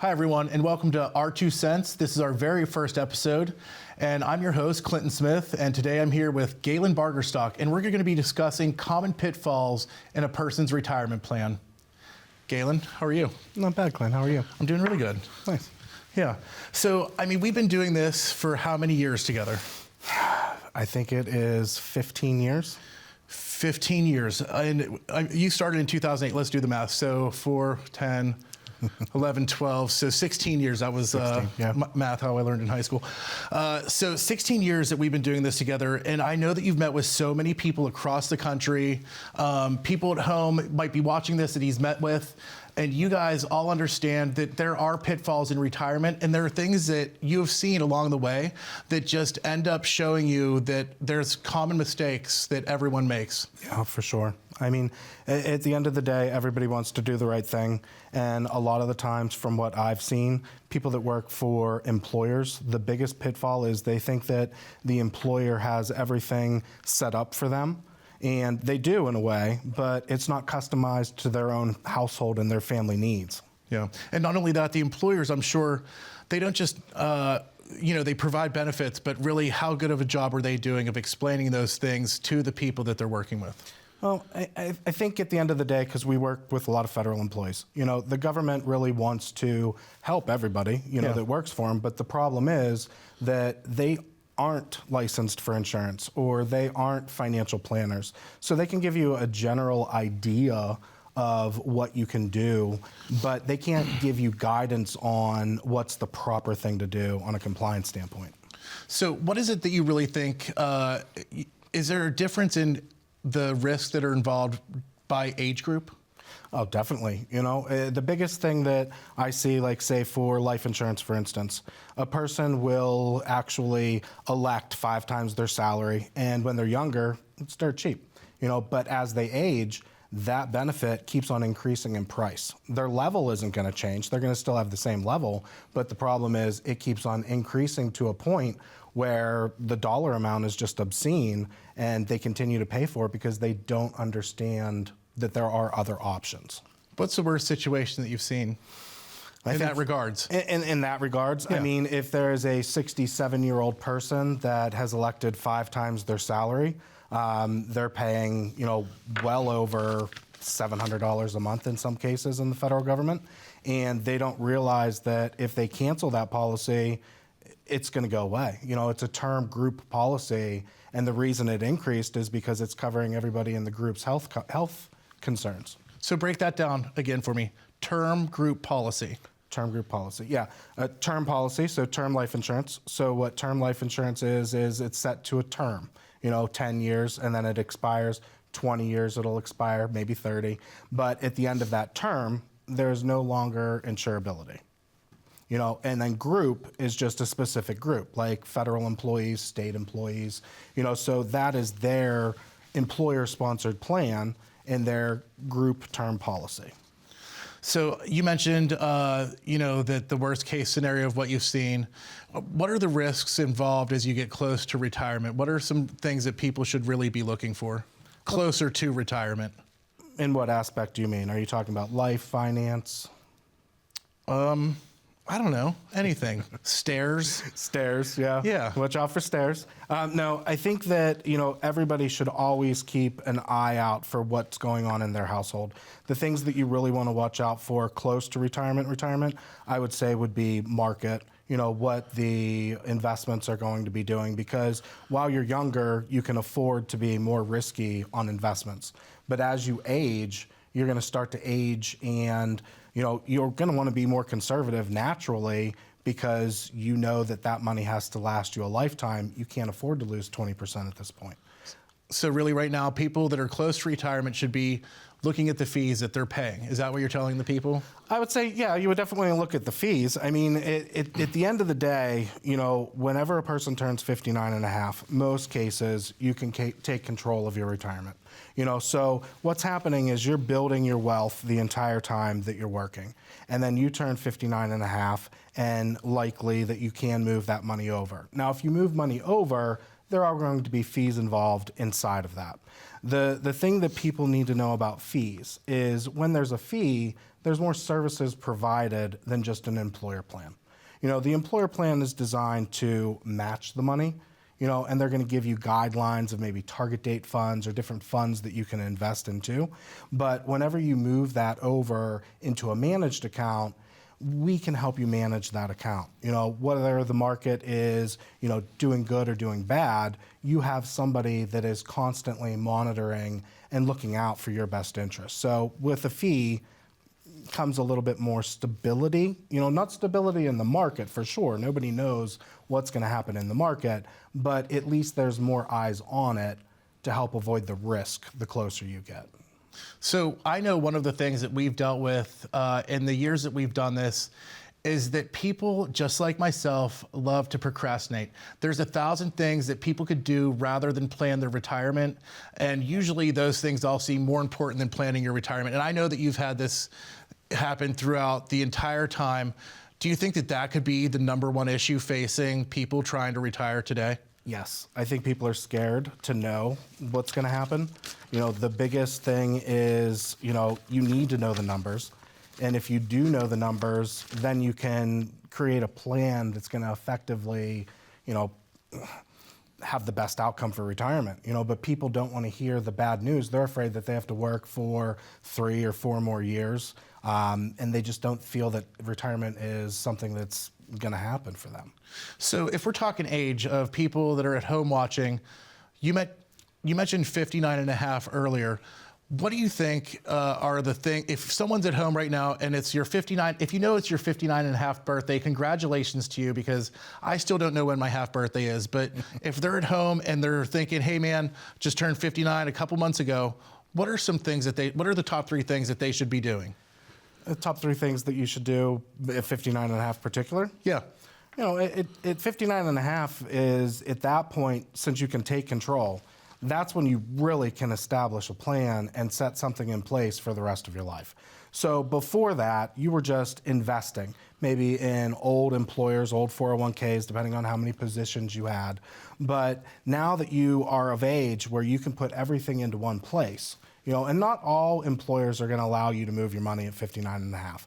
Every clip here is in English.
Hi, everyone, and welcome to Our Two Cents. This is our very first episode, and I'm your host, Clinton Smith, and today I'm here with Galen Bargerstock, and we're going to be discussing common pitfalls in a person's retirement plan. Galen, how are you? Not bad, Clint. How are you? I'm doing really good. Nice. Yeah. So, we've been doing this for how many years together? I think it is 15 years. 15 years. And you started in 2008. Let's do the math. So 4, 10, 11, 12, so 16 years. That was 16, yeah. Math, how I learned in high school. So 16 years that we've been doing this together, and I know that you've met with so many people across the country. People at home might be watching this that he's met with, and you guys all understand that there are pitfalls in retirement, and there are things that you've seen along the way that just end up showing you that there's common mistakes that everyone makes. Yeah, for sure. I mean, at the end of the day, everybody wants to do the right thing. And a lot of the times, from what I've seen, people that work for employers, the biggest pitfall is they think that the employer has everything set up for them. And they do in a way, but it's not customized to their own household and their family needs. Yeah. And not only that, the employers, I'm sure, they don't just, they provide benefits, but really how good of a job are they doing of explaining those things to the people that they're working with? Well, I think at the end of the day, because we work with a lot of federal employees, the government really wants to help everybody, that works for them. But the problem is that they aren't licensed for insurance or they aren't financial planners. So they can give you a general idea of what you can do, but they can't give you guidance on what's the proper thing to do on a compliance standpoint. So what is it that you really think, is there a difference in the risks that are involved by age group? Oh, definitely. The biggest thing that I see, like say for life insurance, for instance, a person will actually elect 5 times their salary, and when they're younger, it's dirt cheap. But as they age, that benefit keeps on increasing in price. Their level isn't going to change. They're going to still have the same level, but the problem is it keeps on increasing to a point where the dollar amount is just obscene, and they continue to pay for it because they don't understand that there are other options. What's the worst situation that you've seen in that regards? In that regards, yeah. I mean, if there is a 67-year-old person that has elected 5 times their salary, they're paying, well over $700 a month in some cases in the federal government, and they don't realize that if they cancel that policy, it's going to go away. It's a term group policy, and the reason it increased is because it's covering everybody in the group's health concerns. So break that down again for me. Term group policy. Term group policy, yeah. Term policy, so term life insurance. So what term life insurance is it's set to a term, 10 years, and then it expires. 20 years it'll expire, maybe 30. But at the end of that term, there's no longer insurability. And then group is just a specific group, like federal employees, state employees, so that is their employer-sponsored plan in their group term policy. So you mentioned, that the worst case scenario of what you've seen. What are the risks involved as you get close to retirement? What are some things that people should really be looking for closer to retirement? In what aspect do you mean? Are you talking about life, finance? I don't know, anything. Stairs? Stairs, yeah. Yeah. Watch out for stairs. No, I think that, everybody should always keep an eye out for what's going on in their household. The things that you really want to watch out for close to retirement, I would say would be market, what the investments are going to be doing, because while you're younger, you can afford to be more risky on investments. But as you age, you're going to start to age, and you're going to want to be more conservative naturally because that money has to last you a lifetime. You can't afford to lose 20% at this point. So really right now, people that are close to retirement should be looking at the fees that they're paying. Is that what you're telling the people? I would say, yeah, you would definitely look at the fees. I mean, at the end of the day, whenever a person turns 59 and a half, most cases, you can take control of your retirement. So what's happening is you're building your wealth the entire time that you're working. And then you turn 59 and a half, and likely that you can move that money over. Now, if you move money over, there are going to be fees involved inside of that. The thing that people need to know about fees is when there's a fee, there's more services provided than just an employer plan. The employer plan is designed to match the money, and they're going to give you guidelines of maybe target date funds or different funds that you can invest into. But whenever you move that over into a managed account, we can help you manage that account. Whether the market is, doing good or doing bad, you have somebody that is constantly monitoring and looking out for your best interest. So with a fee comes a little bit more stability, not stability in the market for sure. Nobody knows what's going to happen in the market, but at least there's more eyes on it to help avoid the risk the closer you get. So I know one of the things that we've dealt with in the years that we've done this is that people, just like myself, love to procrastinate. There's 1,000 things that people could do rather than plan their retirement. And usually those things all seem more important than planning your retirement. And I know that you've had this happen throughout the entire time. Do you think that that could be the number one issue facing people trying to retire today? Yes, I think people are scared to know what's going to happen. The biggest thing is, you need to know the numbers. And if you do know the numbers, then you can create a plan that's going to effectively, have the best outcome for retirement. But people don't want to hear the bad news. They're afraid that they have to work for 3 or 4 more years. And they just don't feel that retirement is something that's going to happen for them. So if we're talking age of people that are at home watching, you mentioned 59 and a half earlier. What do you think are the things, if someone's at home right now and it's your 59, if it's your 59 and a half birthday, congratulations to you, because I still don't know when my half birthday is. But if they're at home and they're thinking, hey man, just turned 59 a couple months ago, what are the top 3 things that they should be doing? The top 3 things that you should do at 59 and a half particular? Yeah. At 59 and a half is, at that point, since you can take control, that's when you really can establish a plan and set something in place for the rest of your life. So before that, you were just investing, maybe in old employers, old 401ks, depending on how many positions you had. But now that you are of age where you can put everything into one place, and not all employers are going to allow you to move your money at 59 and a half.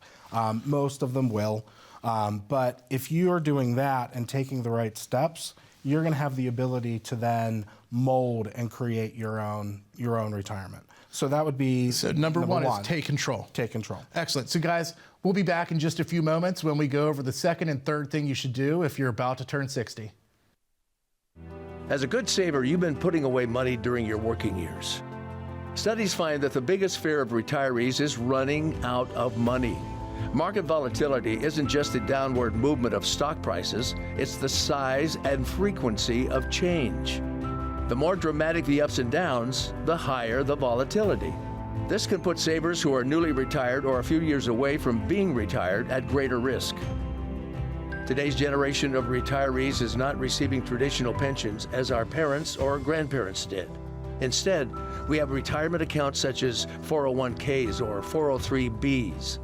Most of them will. But if you are doing that and taking the right steps, you're going to have the ability to then mold and create your own retirement. So that would be number one is take control. Take control. Excellent. So guys, we'll be back in just a few moments when we go over the second and third thing you should do if you're about to turn 60. As a good saver, you've been putting away money during your working years. Studies find that the biggest fear of retirees is running out of money. Market volatility isn't just the downward movement of stock prices, it's the size and frequency of change. The more dramatic the ups and downs, the higher the volatility. This can put savers who are newly retired or a few years away from being retired at greater risk. Today's generation of retirees is not receiving traditional pensions as our parents or grandparents did. Instead, we have retirement accounts such as 401ks or 403bs.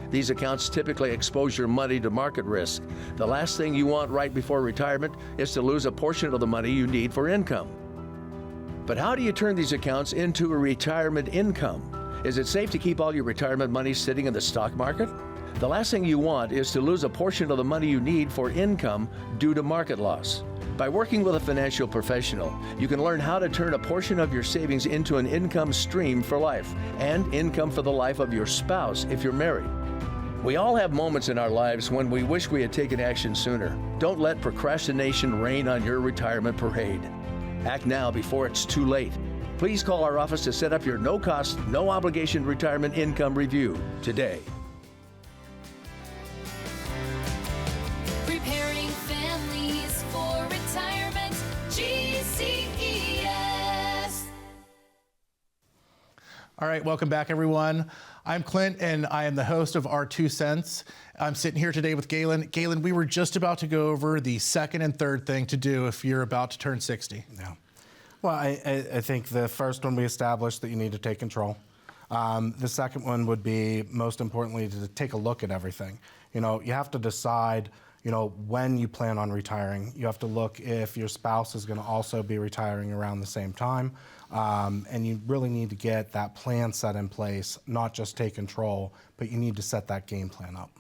These accounts typically expose your money to market risk. The last thing you want right before retirement is to lose a portion of the money you need for income. But how do you turn these accounts into a retirement income? Is it safe to keep all your retirement money sitting in the stock market? The last thing you want is to lose a portion of the money you need for income due to market loss. By working with a financial professional, you can learn how to turn a portion of your savings into an income stream for life and income for the life of your spouse if you're married. We all have moments in our lives when we wish we had taken action sooner. Don't let procrastination reign on your retirement parade. Act now before it's too late. Please call our office to set up your no-cost, no-obligation retirement income review today. Preparing families for retirement, GCES. All right, welcome back, everyone. I'm Clint, and I am the host of Our 2 Cents. I'm sitting here today with Galen. Galen, we were just about to go over the second and third thing to do if you're about to turn 60. Yeah. Well, I think the first one we established that you need to take control. The second one would be, most importantly, to take a look at everything. You have to decide, when you plan on retiring. You have to look if your spouse is going to also be retiring around the same time. And you really need to get that plan set in place, not just take control, but you need to set that game plan up.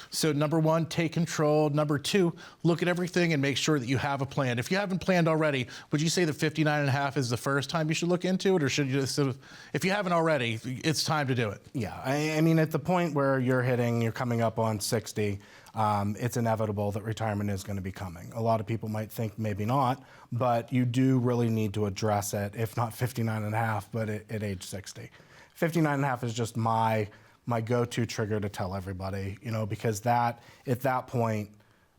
So number one, take control. Number two, look at everything and make sure that you have a plan. If you haven't planned already, would you say that 59.5 is the first time you should look into it? Or should you just sort of, if you haven't already, it's time to do it? Yeah, I mean, at the point where you're coming up on 60, it's inevitable that retirement is going to be coming. A lot of people might think maybe not, but you do really need to address it, if not 59.5, but at age 60. 59.5 is just my go-to trigger to tell everybody, because at that point,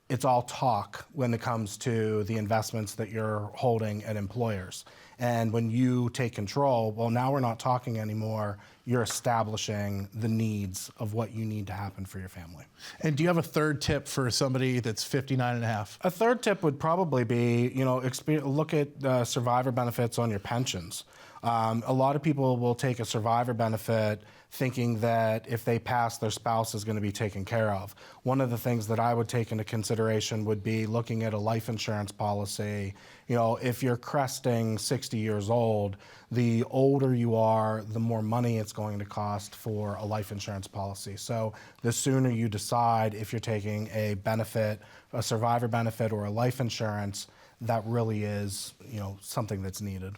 it's all talk when it comes to the investments that you're holding at employers. And when you take control, well, now we're not talking anymore. You're establishing the needs of what you need to happen for your family. And do you have a third tip for somebody that's 59.5? A third tip would probably be, look at survivor benefits on your pensions. A lot of people will take a survivor benefit thinking that if they pass, their spouse is going to be taken care of. One of the things that I would take into consideration would be looking at a life insurance policy. If you're cresting 60 years old, the older you are, the more money it's going to cost for a life insurance policy. So the sooner you decide if you're taking a benefit, a survivor benefit or a life insurance, that really is, something that's needed.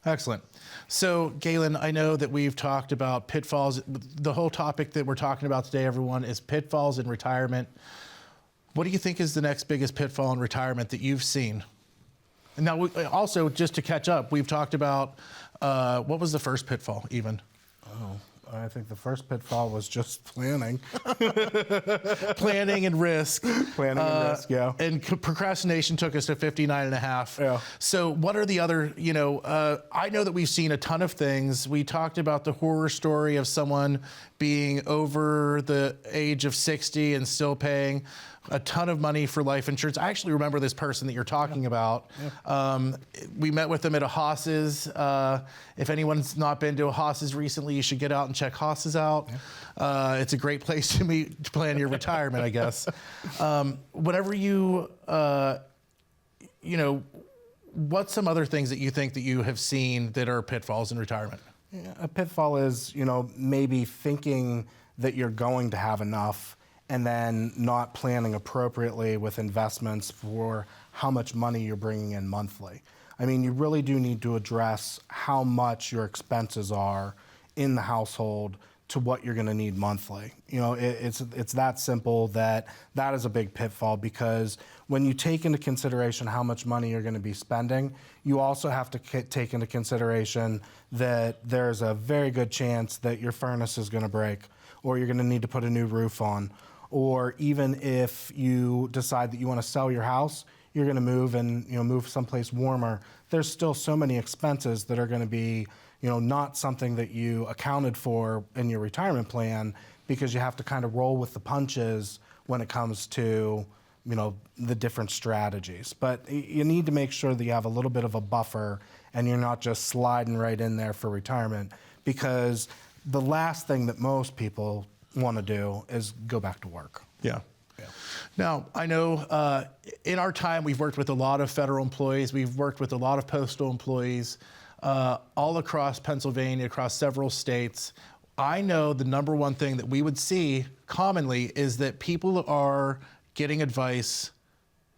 Excellent. So, Galen, I know that we've talked about pitfalls. The whole topic that we're talking about today, everyone, is pitfalls in retirement. What do you think is the next biggest pitfall in retirement that you've seen? And now, also, just to catch up, we've talked about, what was the first pitfall even? I think the first pitfall was just planning. Planning and risk. Planning and risk, yeah. And procrastination took us to 59.5. Yeah. So what are the other, I know that we've seen a ton of things. We talked about the horror story of someone being over the age of 60 and still paying a ton of money for life insurance. I actually remember this person that you're talking about. Yeah. We met with them at a Haas's. If anyone's not been to a Haas's recently, you should get out and check Haas's out. Yeah. It's a great place to plan your retirement, I guess. Whatever what's some other things that you think that you have seen that are pitfalls in retirement? Yeah, a pitfall is, maybe thinking that you're going to have enough and then not planning appropriately with investments for how much money you're bringing in monthly. I mean, you really do need to address how much your expenses are in the household to what you're going to need monthly. It's that simple. That is a big pitfall, because when you take into consideration how much money you're going to be spending, you also have to take into consideration that there's a very good chance that your furnace is going to break, or you're going to need to put a new roof on. Or even if you decide that you want to sell your house, you're going to move and move someplace warmer. There's still so many expenses that are going to be not something that you accounted for in your retirement plan, because you have to kind of roll with the punches when it comes to the different strategies. But you need to make sure that you have a little bit of a buffer and you're not just sliding right in there for retirement, because the last thing that most people want to do is go back to work. Yeah. Now, I know in our time, we've worked with a lot of federal employees. We've worked with a lot of postal employees all across Pennsylvania, across several states. I know the number one thing that we would see commonly is that people are getting advice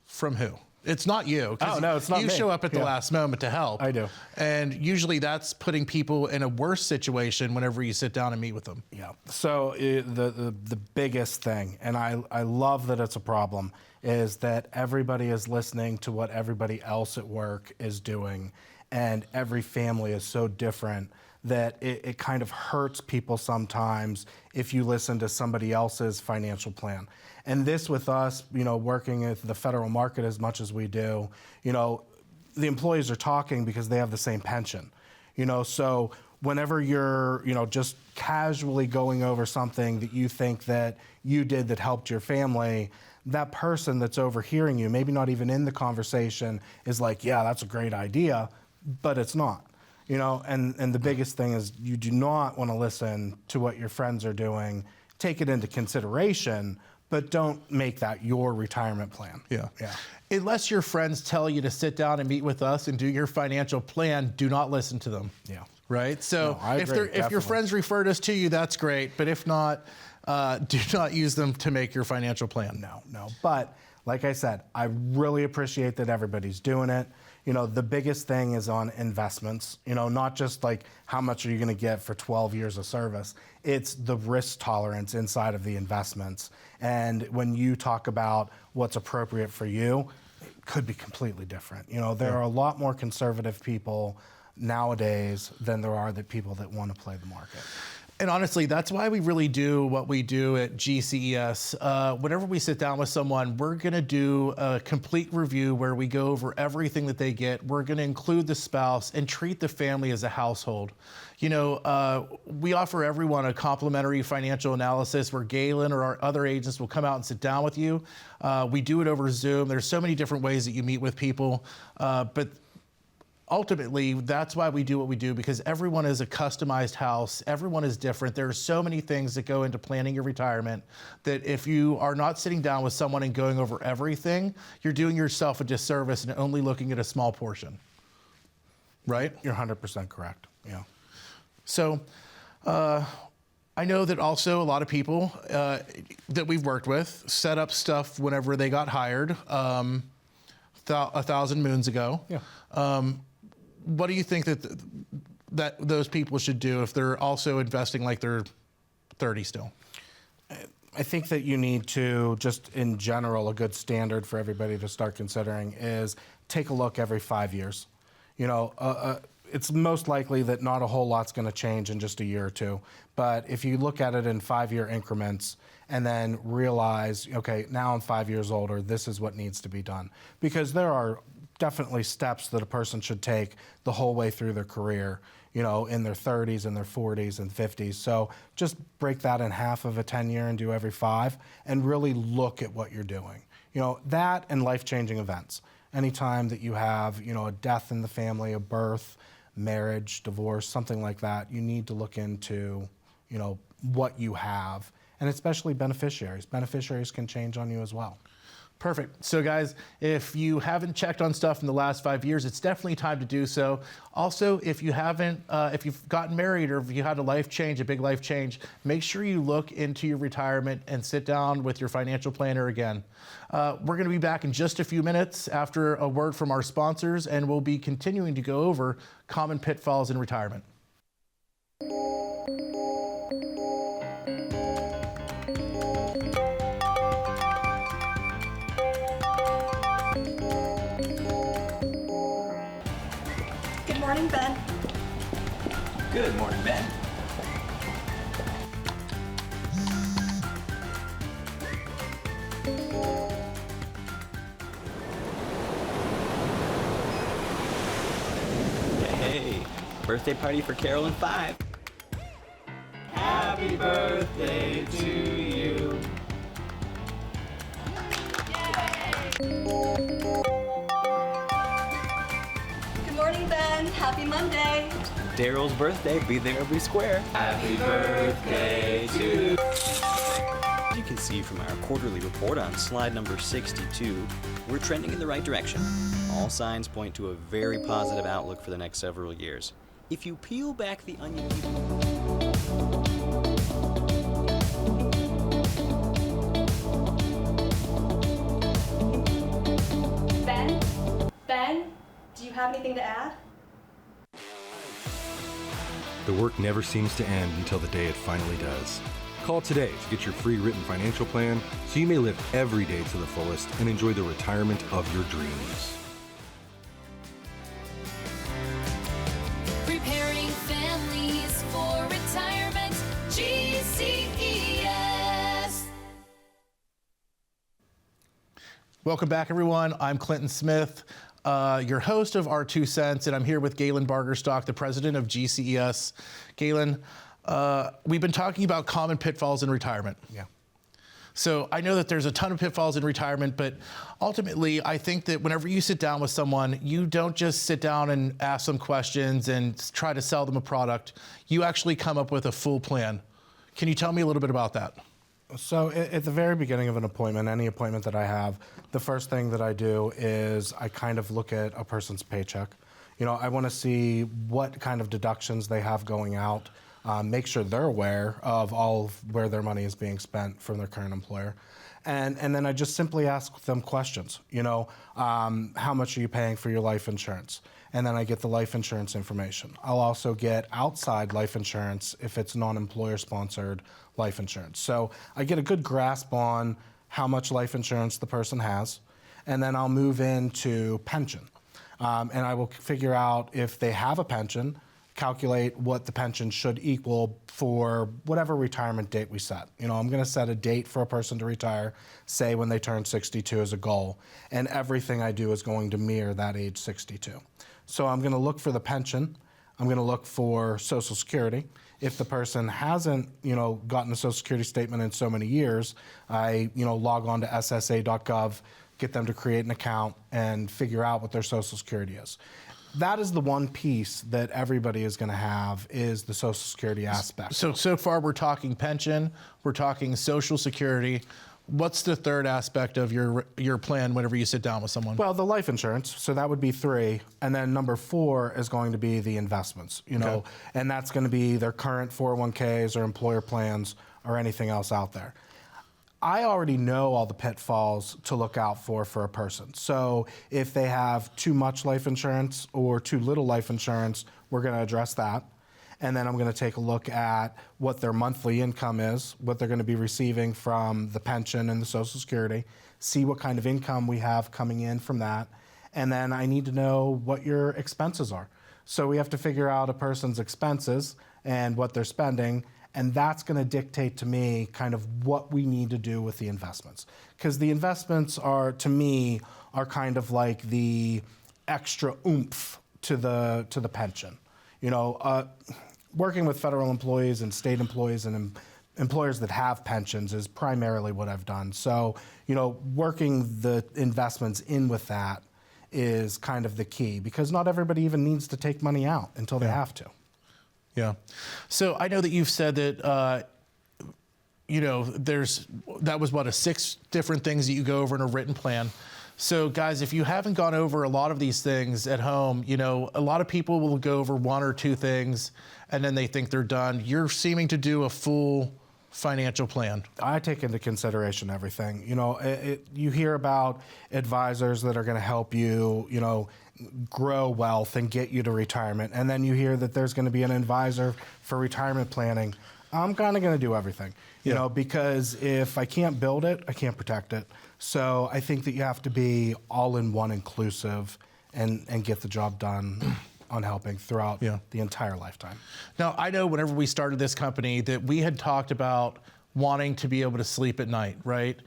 from who? It's not you. Oh, no, it's not you me. show up at the last moment to help. I do. And usually that's putting people in a worse situation whenever you sit down and meet with them. Yeah. So the biggest thing, and I love that it's a problem, is that everybody is listening to what everybody else at work is doing. And every family is so different that it kind of hurts people sometimes if you listen to somebody else's financial plan. And this with us, working at the federal market as much as we do, the employees are talking because they have the same pension. So whenever you're, just casually going over something that you think that you did that helped your family, that person that's overhearing you, maybe not even in the conversation, is like, yeah, that's a great idea, but it's not. And the biggest thing is you do not want to listen to what your friends are doing. Take it into consideration, but don't make that your retirement plan. Yeah. Yeah. Unless your friends tell you to sit down and meet with us and do your financial plan, do not listen to them. Yeah. Right? So No, I if, agree, if your definitely. friends referred us to you, that's great. But if not, do not use them to make your financial plan. No. But like I said, I really appreciate that everybody's doing it. You know, the biggest thing is on investments, you know, not just like how much are you going to get for 12 years of service. It's the risk tolerance inside of the investments. And when you talk about what's appropriate for you, it could be completely different. You know, there are a lot more conservative people nowadays than there are the people that want to play the market. And honestly, that's why we really do what we do at GCES. Whenever we sit down with someone, we're going to do a complete review where we go over everything that they get. We're going to include the spouse and treat the family as a household. You know, we offer everyone a complimentary financial analysis where Galen or our other agents will come out and sit down with you. We do it over Zoom. There's so many different ways that you meet with people, but ultimately, that's why we do what we do, because everyone is a customized house. Everyone is different. There are so many things that go into planning your retirement that if you are not sitting down with someone and going over everything, you're doing yourself a disservice and only looking at a small portion. Right? You're 100% correct. Yeah. So I know that also a lot of people that we've worked with set up stuff whenever they got hired 1,000 moons ago. Yeah. What do you think that those people should do if they're also investing like they're 30 still? I think that you need to, just in general, a good standard for everybody to start considering is take a look every 5 years. You know, it's most likely that not a whole lot's going to change in just a year or two. But if you look at it in 5-year increments and then realize, okay, now I'm 5 years older, this is what needs to be done. Because there are definitely steps that a person should take the whole way through their career, you know, in their 30s and their 40s and 50s. So just break that in half of a 10-year and do every 5 and really look at what you're doing. You know, that and life-changing events. Anytime that you have, you know, a death in the family, a birth, marriage, divorce, something like that, you need to look into, you know, what you have, and especially beneficiaries. Beneficiaries can change on you as well. Perfect. So guys, if you haven't checked on stuff in the last 5 years, it's definitely time to do so. Also, if you haven't, if you've gotten married or if you had a life change, a big life change, make sure you look into your retirement and sit down with your financial planner again. We're going to be back in just a few minutes after a word from our sponsors, and we'll be continuing to go over common pitfalls in retirement. Good morning, Ben. Good morning, Ben. Hey, birthday party for Carol and 5. Happy birthday to you. Good morning, Ben. Happy Monday. Daryl's birthday, be there or be square. Happy birthday to you. As you can see from our quarterly report on slide number 62, we're trending in the right direction. All signs point to a very positive outlook for the next several years. If you peel back the onion Ben, do you have anything to add? The work never seems to end until the day it finally does. Call today to get your free written financial plan so you may live every day to the fullest and enjoy the retirement of your dreams. Preparing families for retirement. GCES. Welcome back, everyone. I'm Clinton Smith, your host of Our 2 Cents, and I'm here with Galen Bargerstock, the president of GCES. Galen, we've been talking about common pitfalls in retirement. Yeah. So I know that there's a ton of pitfalls in retirement, but ultimately, I think that whenever you sit down with someone, you don't just sit down and ask them questions and try to sell them a product. You actually come up with a full plan. Can you tell me a little bit about that? So at the very beginning of an appointment, any appointment that I have, the first thing that I do is I kind of look at a person's paycheck. I want to see what kind of deductions they have going out, make sure they're aware of all of where their money is being spent from their current employer. And then I just simply ask them questions. How much are you paying for your life insurance? And then I get the life insurance information. I'll also get outside life insurance if it's non-employer sponsored life insurance. So I get a good grasp on how much life insurance the person has, and then I'll move into pension. And I will figure out if they have a pension, calculate what the pension should equal for whatever retirement date we set. I'm going to set a date for a person to retire, say when they turn 62 as a goal, and everything I do is going to mirror that age 62. So I'm going to look for the pension. I'm going to look for Social Security. If the person hasn't, gotten a Social Security statement in so many years, I, log on to ssa.gov, get them to create an account and figure out what their Social Security is. That is the one piece that everybody is going to have, is the Social Security aspect. So far we're talking pension, we're talking Social Security. What's the third aspect of your plan whenever you sit down with someone? Well, the life insurance, so that would be 3. And then number 4 is going to be the investments, Okay. And that's going to be their current 401ks or employer plans or anything else out there. I already know all the pitfalls to look out for a person. So if they have too much life insurance or too little life insurance, we're going to address that. And then I'm going to take a look at what their monthly income is, what they're going to be receiving from the pension and the Social Security, see what kind of income we have coming in from that. And then I need to know what your expenses are. So we have to figure out a person's expenses and what they're spending, and that's going to dictate to me kind of what we need to do with the investments. Because the investments are, to me, are kind of like the extra oomph to the pension. Working with federal employees and state employees and employers that have pensions is primarily what I've done. So, working the investments in with that is kind of the key, because not everybody even needs to take money out until they have to. Yeah. So I know that you've said that, that was what, 6 different things that you go over in a written plan. So guys, if you haven't gone over a lot of these things at home, a lot of people will go over 1 or 2 things and then they think they're done. You're seeming to do a full financial plan. I take into consideration everything. You hear about advisors that are going to help you, grow wealth and get you to retirement. And then you hear that there's going to be an advisor for retirement planning. I'm kind of going to do everything, because if I can't build it, I can't protect it. So I think that you have to be all-in-one inclusive and get the job done on helping throughout the entire lifetime. Now, I know whenever we started this company that we had talked about wanting to be able to sleep at night, right?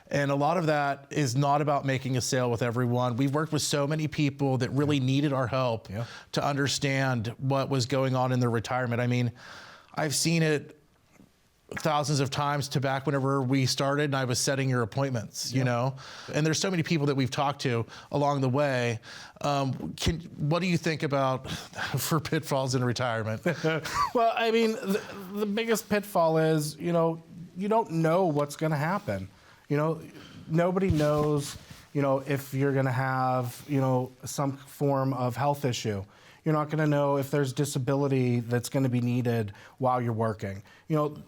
And a lot of that is not about making a sale with everyone. We've worked with so many people that really needed our help to understand what was going on in their retirement. I mean, I've seen it thousands of times to back whenever we started and I was setting your appointments, and there's so many people that we've talked to along the way. What do you think about for pitfalls in retirement? Well, I mean, the biggest pitfall is, you don't know what's going to happen. Nobody knows, if you're going to have, some form of health issue. You're not going to know if there's disability that's going to be needed while you're working.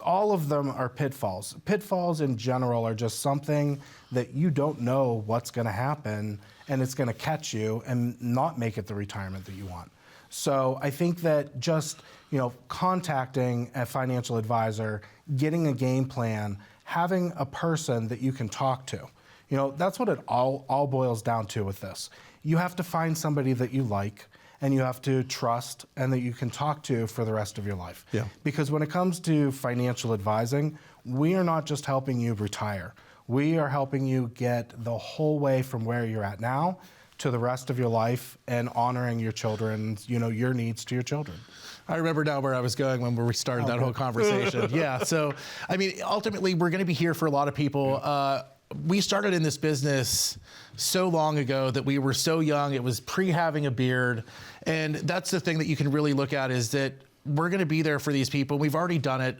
All of them are pitfalls. Pitfalls in general are just something that you don't know what's going to happen, and it's going to catch you and not make it the retirement that you want. So I think that just, contacting a financial advisor, getting a game plan, having a person that you can talk to, that's what it all boils down to with this. You have to find somebody that you like, and you have to trust and that you can talk to for the rest of your life. Yeah. Because when it comes to financial advising, we are not just helping you retire. We are helping you get the whole way from where you're at now to the rest of your life and honoring your children's, your needs to your children. I remember now where I was going when we started that whole conversation. Yeah. So, I mean, ultimately, we're going to be here for a lot of people. We started in this business so long ago that we were so young. It was pre having a beard. And that's the thing that you can really look at, is that we're going to be there for these people. We've already done it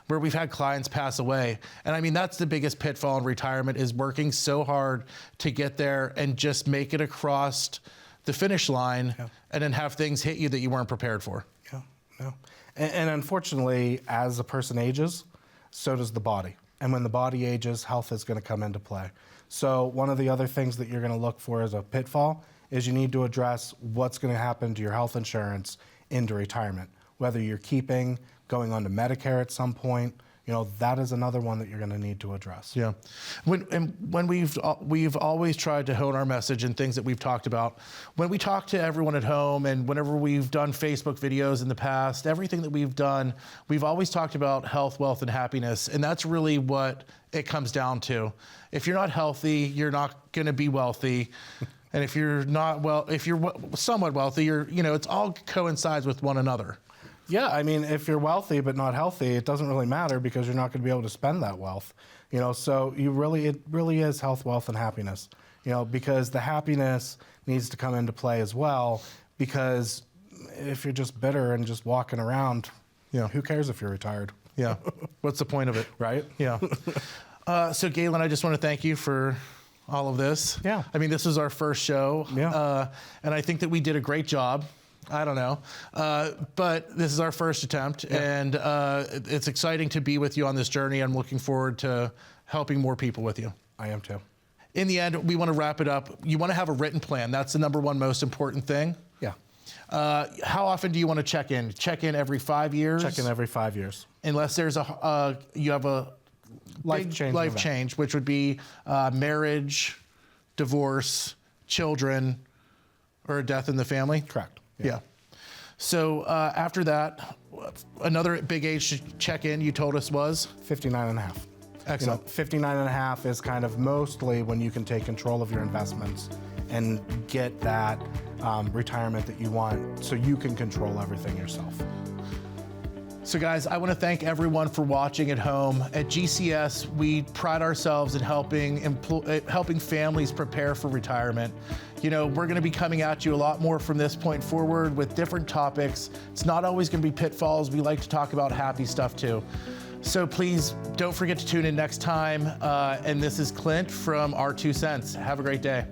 where we've had clients pass away. And I mean, that's the biggest pitfall in retirement, is working so hard to get there and just make it across the finish line and then have things hit you that you weren't prepared for. Yeah, no. And unfortunately, as a person ages, so does the body. And when the body ages, health is going to come into play. So one of the other things that you're going to look for as a pitfall is you need to address what's going to happen to your health insurance into retirement. Whether you're keeping, going on to Medicare at some point, that is another one that you're going to need to address. Yeah. When we've always tried to hone our message and things that we've talked about. When we talk to everyone at home and whenever we've done Facebook videos in the past, everything that we've done, we've always talked about health, wealth, and happiness. And that's really what it comes down to. If you're not healthy, you're not going to be wealthy. And if you're if you're somewhat wealthy, it's all coincides with one another. Yeah, I mean, if you're wealthy but not healthy, it doesn't really matter because you're not going to be able to spend that wealth. So it really is health, wealth, and happiness. Because the happiness needs to come into play as well. Because if you're just bitter and just walking around, who cares if you're retired? Yeah. What's the point of it? Right? Yeah. So Galen, I just want to thank you for all of this. Yeah. I mean, this was our first show. Yeah. And I think that we did a great job. I don't know. But this is our first attempt, and it's exciting to be with you on this journey. I'm looking forward to helping more people with you. I am too. In the end, we want to wrap it up. You want to have a written plan. That's the number one most important thing. Yeah. How often do you want to check in? Check in every 5 years? Check in every 5 years. Unless there's you have a life change, which would be marriage, divorce, children, or a death in the family? Correct. Yeah. So after that, another big age to check in, you told us, was? 59 and a half. Excellent. 59 and a half is kind of mostly when you can take control of your investments and get that retirement that you want so you can control everything yourself. So guys, I want to thank everyone for watching at home. At GCES, we pride ourselves in helping families prepare for retirement. We're going to be coming at you a lot more from this point forward with different topics. It's not always going to be pitfalls. We like to talk about happy stuff too. So please don't forget to tune in next time. And this is Clint from Our 2 Cents. Have a great day.